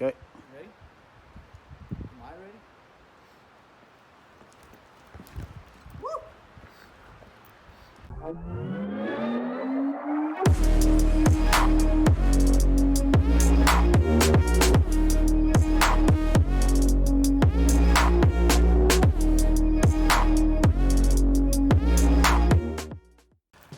Okay. Ready? Am I ready? Woo!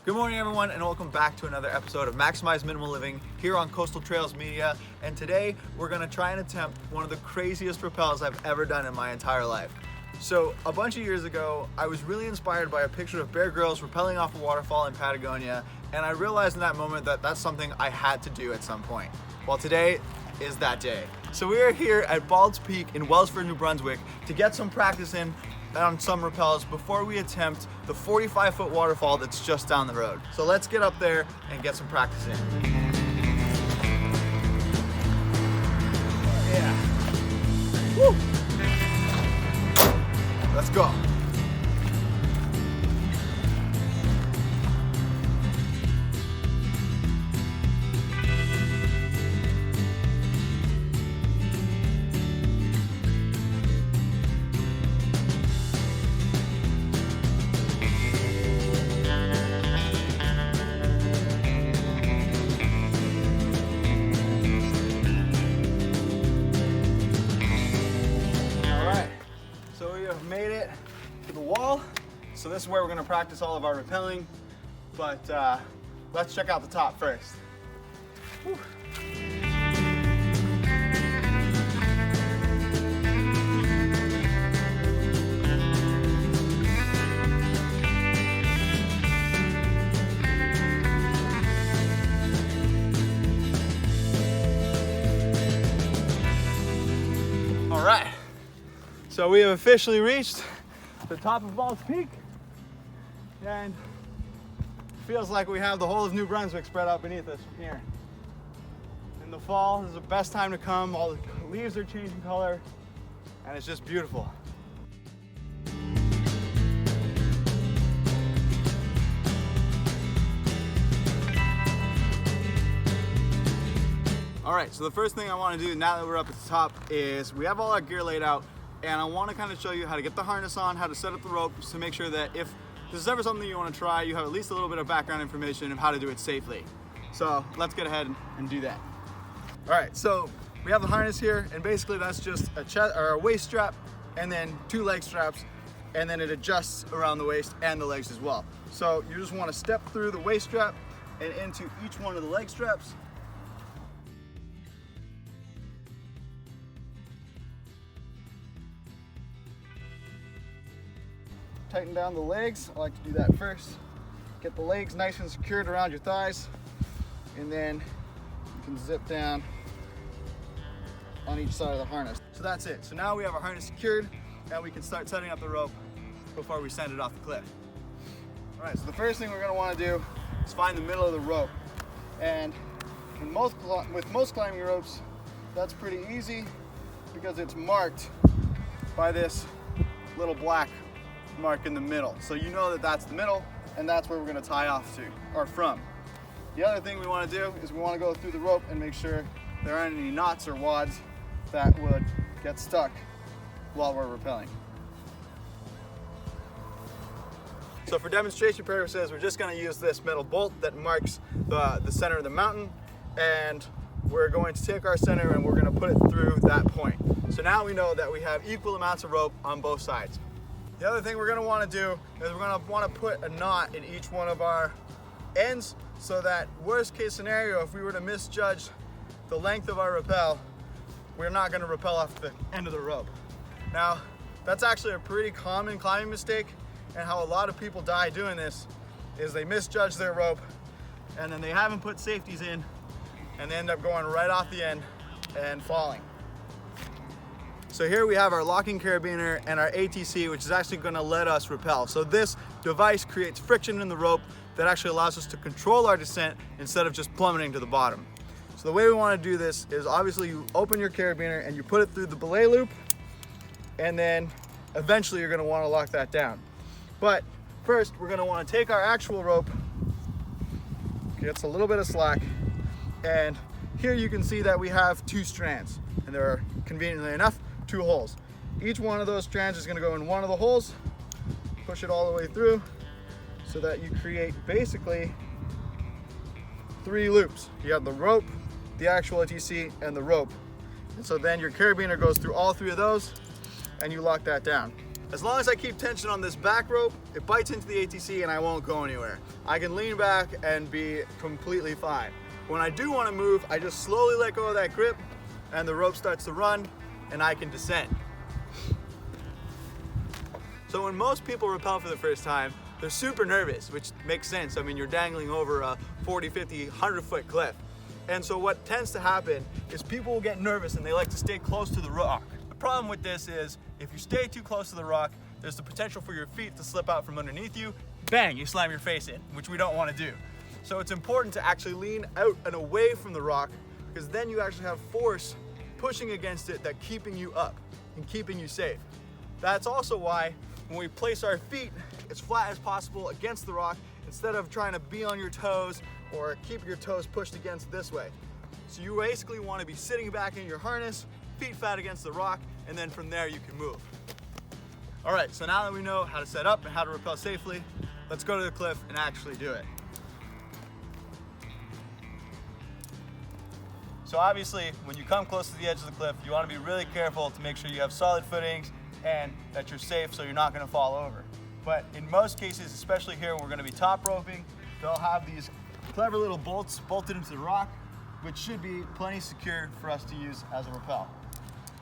Good morning everyone, and welcome back to another episode of Maximize Minimal Living here on Coastal Trails Media. And today we're gonna try and attempt one of the craziest rappels I've ever done in my entire life. So a bunch of years ago, I was really inspired by a picture of Bear Grylls rappelling off a waterfall in Patagonia, and I realized in that moment that that's something I had to do at some point. Well, today is that day. So we are here at Bald's Peak in Welsford, New Brunswick to get some practice in on some rappels before we attempt the 45-foot waterfall that's just down the road. So let's get up there and get some practice in. Yeah. Woo! Let's go. Made it to the wall, so this is where we're going to practice all of our rappelling, but let's check out the top first. Whew. All right. So we have officially reached the top of Bald's Peak, and it feels like we have the whole of New Brunswick spread out beneath us from here. In the fall is the best time to come. All the leaves are changing color, and it's just beautiful. All right, so the first thing I want to do now that we're up at the top is we have all our gear laid out, and I want to kind of show you how to get the harness on, how to set up the ropes to make sure that if this is ever something you want to try, you have at least a little bit of background information of how to do it safely. So let's get ahead and do that. All right, so we have the harness here, and basically that's just a chest or a waist strap and then 2 leg straps, and then it adjusts around the waist and the legs as well. So you just want to step through the waist strap and into each one of the leg straps. Tighten down the legs. I like to do that first. Get the legs nice and secured around your thighs, and then you can zip down on each side of the harness. So that's it. So now we have our harness secured, and we can start setting up the rope before we send it off the cliff. All right, so the first thing we're gonna wanna do is find the middle of the rope. And with most climbing ropes, that's pretty easy because it's marked by this little black mark in the middle. So you know that that's the middle, and that's where we're going to tie off to or from. The other thing we want to do is we want to go through the rope and make sure there aren't any knots or wads that would get stuck while we're rappelling. So for demonstration purposes, we're just going to use this metal bolt that marks the center of the mountain, and we're going to take our center and we're going to put it through that point. So now we know that we have equal amounts of rope on both sides. The other thing we're going to want to do is we're going to want to put a knot in each one of our ends, so that worst case scenario, if we were to misjudge the length of our rappel, we're not going to rappel off the end of the rope. Now, that's actually a pretty common climbing mistake, and how a lot of people die doing this is they misjudge their rope, and then they haven't put safeties in, and they end up going right off the end and falling. So here we have our locking carabiner and our ATC, which is actually going to let us rappel. So this device creates friction in the rope that actually allows us to control our descent instead of just plummeting to the bottom. So the way we want to do this is obviously you open your carabiner and you put it through the belay loop, and then eventually you're going to want to lock that down. But first we're going to want to take our actual rope, gets a little bit of slack, and here you can see that we have 2 strands, and there are, conveniently enough, 2 holes. Each one of those strands is going to go in one of the holes, push it all the way through, so that you create basically 3 loops. You have the rope, the actual ATC, and the rope. And so then your carabiner goes through all 3 of those, and you lock that down. As long as I keep tension on this back rope, it bites into the ATC and I won't go anywhere. I can lean back and be completely fine. When I do want to move, I just slowly let go of that grip and the rope starts to run and I can descend. So when most people rappel for the first time, they're super nervous, which makes sense. I mean, you're dangling over a 40, 50, 100-foot cliff. And so what tends to happen is people will get nervous and they like to stay close to the rock. The problem with this is if you stay too close to the rock, there's the potential for your feet to slip out from underneath you. Bang, you slam your face in, which we don't want to do. So it's important to actually lean out and away from the rock, because then you actually have force pushing against it that keeping you up and keeping you safe. That's also why when we place our feet as flat as possible against the rock, instead of trying to be on your toes or keep your toes pushed against this way. So you basically want to be sitting back in your harness, feet flat against the rock, and then from there you can move. All right, so now that we know how to set up and how to rappel safely, let's go to the cliff and actually do it. So obviously, when you come close to the edge of the cliff, you want to be really careful to make sure you have solid footings and that you're safe so you're not going to fall over. But in most cases, especially here, we're going to be top roping. They'll have these clever little bolts bolted into the rock, which should be plenty secure for us to use as a rappel.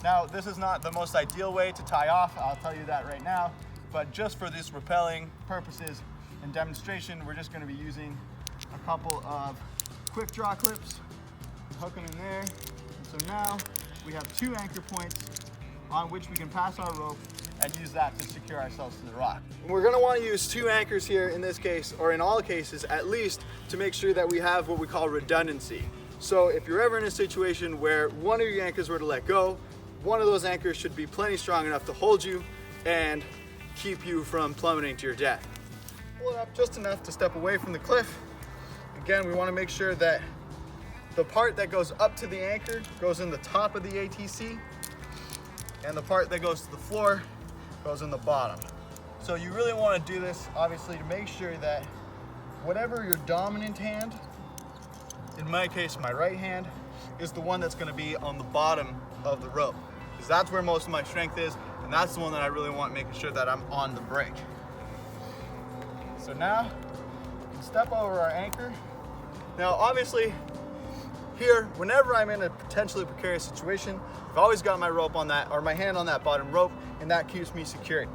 Now, this is not the most ideal way to tie off, I'll tell you that right now, but just for this rappelling purposes and demonstration, we're just going to be using a couple of quick draw clips, hook them in there. And so now we have 2 anchor points on which we can pass our rope and use that to secure ourselves to the rock. We're going to want to use 2 anchors here in this case, or in all cases at least, to make sure that we have what we call redundancy. So if you're ever in a situation where one of your anchors were to let go, one of those anchors should be plenty strong enough to hold you and keep you from plummeting to your death. Pull it up just enough to step away from the cliff. Again, we want to make sure that the part that goes up to the anchor goes in the top of the ATC, and the part that goes to the floor goes in the bottom. So you really want to do this, obviously, to make sure that whatever your dominant hand, in my case, my right hand, is the one that's going to be on the bottom of the rope, because that's where most of my strength is, and that's the one that I really want, making sure that I'm on the brake. So now, we can step over our anchor. Now, obviously, here, whenever I'm in a potentially precarious situation, I've always got my rope on that, or my hand on that bottom rope, and that keeps me secured.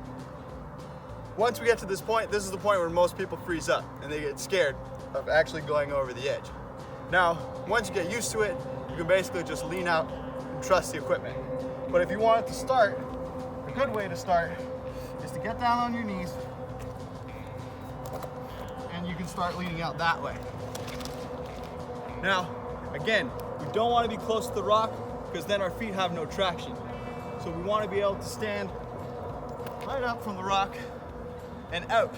Once we get to this point, this is the point where most people freeze up and they get scared of actually going over the edge. Now, once you get used to it, you can basically just lean out and trust the equipment. But if you want it to start, a good way to start is to get down on your knees, and you can start leaning out that way. Now, again, we don't want to be close to the rock because then our feet have no traction. So we want to be able to stand right up from the rock and out.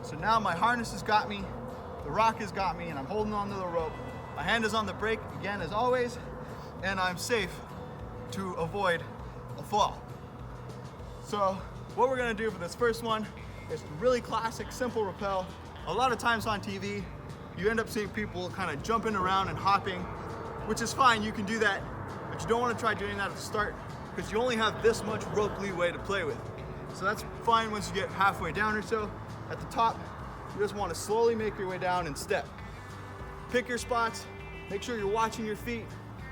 So now my harness has got me, the rock has got me, and I'm holding onto the rope. My hand is on the brake, again, as always, and I'm safe to avoid a fall. So what we're gonna do for this first one is a really classic, simple rappel. A lot of times on TV, you end up seeing people kind of jumping around and hopping, which is fine, you can do that, but you don't want to try doing that at the start because you only have this much rope leeway to play with. So that's fine once you get halfway down or so. At the top, you just want to slowly make your way down and step. Pick your spots, make sure you're watching your feet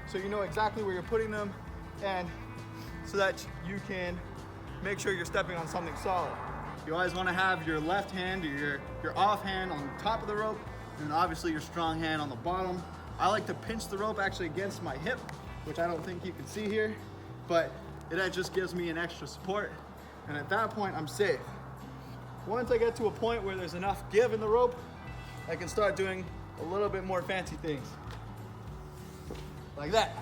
so you know exactly where you're putting them, and so that you can make sure you're stepping on something solid. You always want to have your left hand or your off hand on the top of the rope, and obviously your strong hand on the bottom. I like to pinch the rope actually against my hip, which I don't think you can see here, but it just gives me an extra support, and at that point I'm safe. Once I get to a point where there's enough give in the rope, I can start doing a little bit more fancy things. Like that.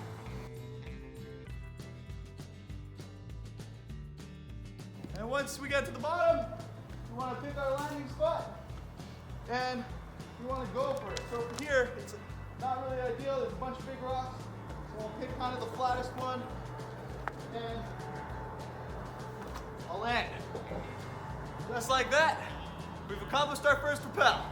And once we get to the bottom, we want to pick our landing spot, and we want to go for it. So from here, it's not really ideal. There's a bunch of big rocks. I'll pick kind of the flattest one and I'll land. Just like that, we've accomplished our first rappel.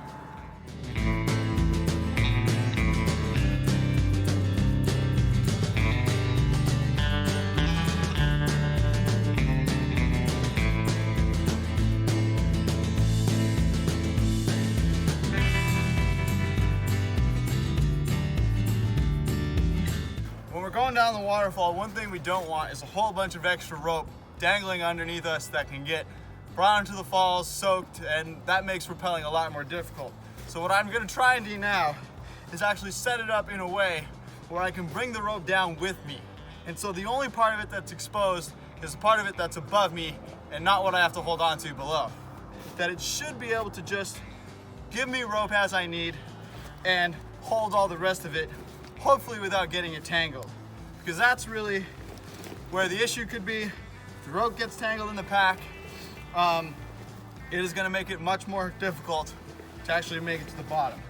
When we're going down the waterfall, one thing we don't want is a whole bunch of extra rope dangling underneath us that can get brought into the falls, soaked, and that makes rappelling a lot more difficult. So what I'm gonna try and do now is actually set it up in a way where I can bring the rope down with me. And so the only part of it that's exposed is the part of it that's above me and not what I have to hold on to below. That it should be able to just give me rope as I need and hold all the rest of it, hopefully without getting it tangled. Because that's really where the issue could be. If the rope gets tangled in the pack, it is going to make it much more difficult to actually make it to the bottom.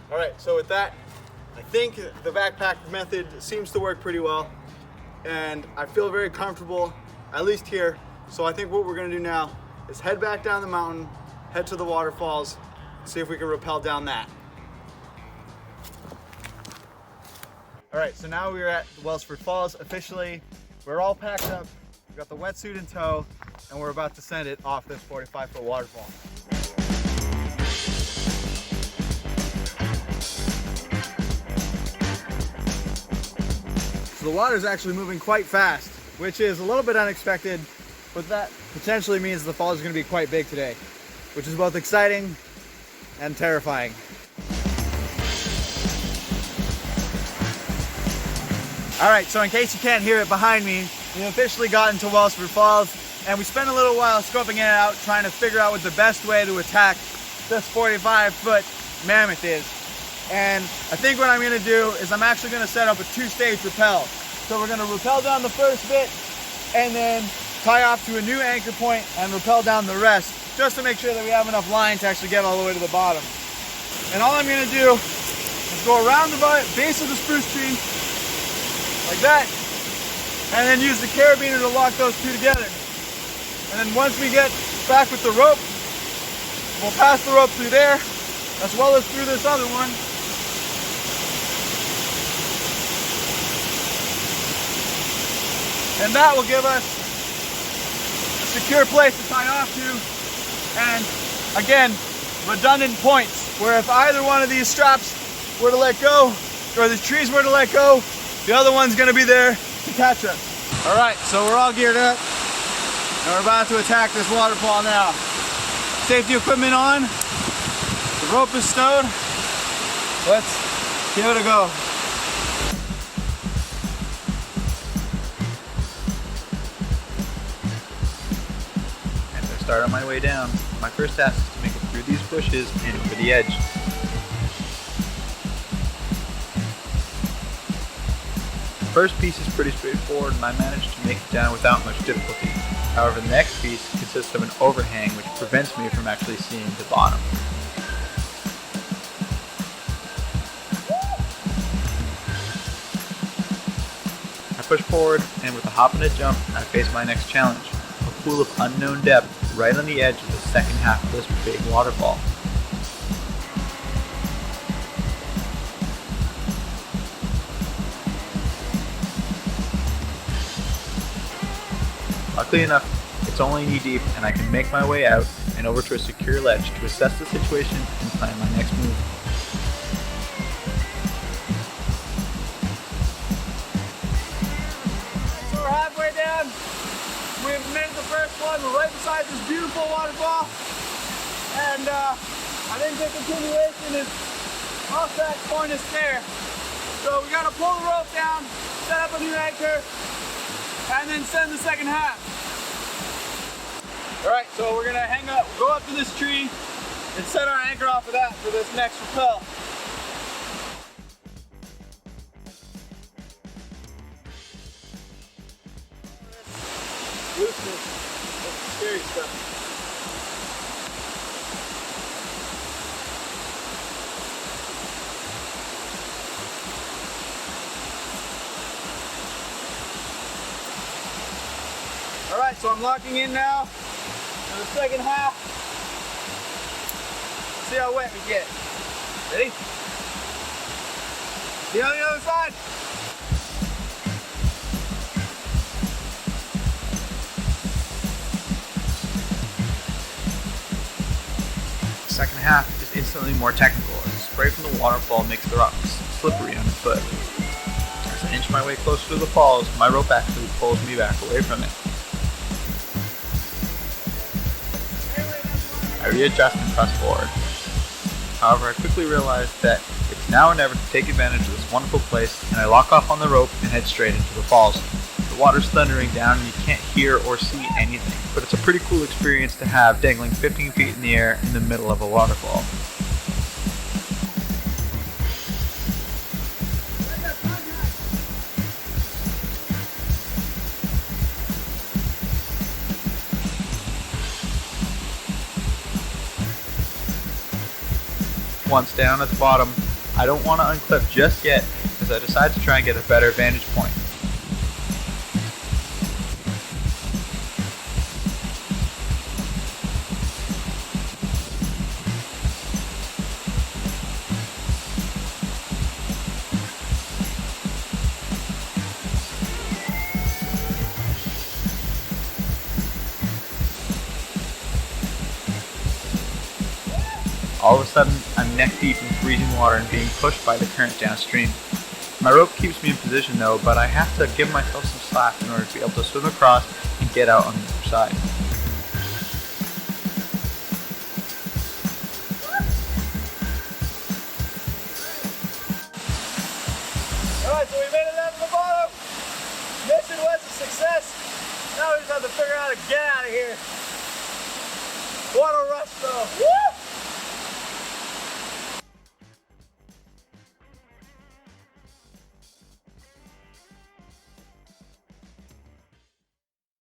All right, so with that, I think the backpack method seems to work pretty well, and I feel very comfortable, at least here. So I think what we're gonna do now is head back down the mountain, head to the waterfalls, see if we can rappel down that. All right, so now we're at the Welsford Falls officially. We're all packed up, we've got the wetsuit in tow, and we're about to send it off this 45-foot waterfall. The water is actually moving quite fast, which is a little bit unexpected, but that potentially means the fall is going to be quite big today, which is both exciting and terrifying. All right, so in case you can't hear it behind me, we've officially gotten to Welsford Falls, and we spent a little while scoping it out, trying to figure out what the best way to attack this 45-foot mammoth is. And I think what I'm gonna do is I'm actually gonna set up a two-stage rappel. So we're gonna rappel down the first bit and then tie off to a new anchor point and rappel down the rest, just to make sure that we have enough line to actually get all the way to the bottom. And all I'm gonna do is go around the base of the spruce tree, like that, and then use the carabiner to lock those two together. And then once we get back with the rope, we'll pass the rope through there, as well as through this other one. And that will give us a secure place to tie off to, and again, redundant points, where if either one of these straps were to let go, or the trees were to let go, the other one's gonna be there to catch us. All right, so we're all geared up, and we're about to attack this waterfall now. Safety equipment on, the rope is stowed. Let's give it a go. Start on my way down. My first task is to make it through these bushes and over the edge. The first piece is pretty straightforward and I managed to make it down without much difficulty. However, the next piece consists of an overhang which prevents me from actually seeing the bottom. I push forward and with a hop and a jump, I face my next challenge. A pool of unknown depth right on the edge of the second half of this big waterfall. Luckily enough, it's only knee deep and I can make my way out and over to a secure ledge to assess the situation and plan my next move. we've made the first one. We're right beside this beautiful waterfall. And I think the continuation is off that corner stair. So we gotta pull the rope down, set up a new anchor, and then send the second half. All right, so we're gonna hang up, go up to this tree, and set our anchor off of that for this next rappel. Looseness, that's the scary stuff. All right, so I'm locking in now for the second half. Let's see how wet we get. Ready? See on the other side. Second half is instantly more technical as the spray from the waterfall makes the rocks slippery underfoot. As I inch my way closer to the falls, my rope actually pulls me back away from it. I readjust and press forward. However, I quickly realize that it's now or never to take advantage of this wonderful place, and I lock off on the rope and head straight into the falls. The water's thundering down and you can't hear or see anything, but it's a pretty cool experience to have dangling 15 feet in the air in the middle of a waterfall. Once down at the bottom, I don't want to unclip just yet as I decide to try and get a better vantage point. All of a sudden, I'm neck deep in freezing water and being pushed by the current downstream. My rope keeps me in position though, but I have to give myself some slack in order to be able to swim across and get out on the other side. Alright, so we made it down to the bottom. Mission was a success. Now we just have to figure out how to get out of here. What a rush though. Woo!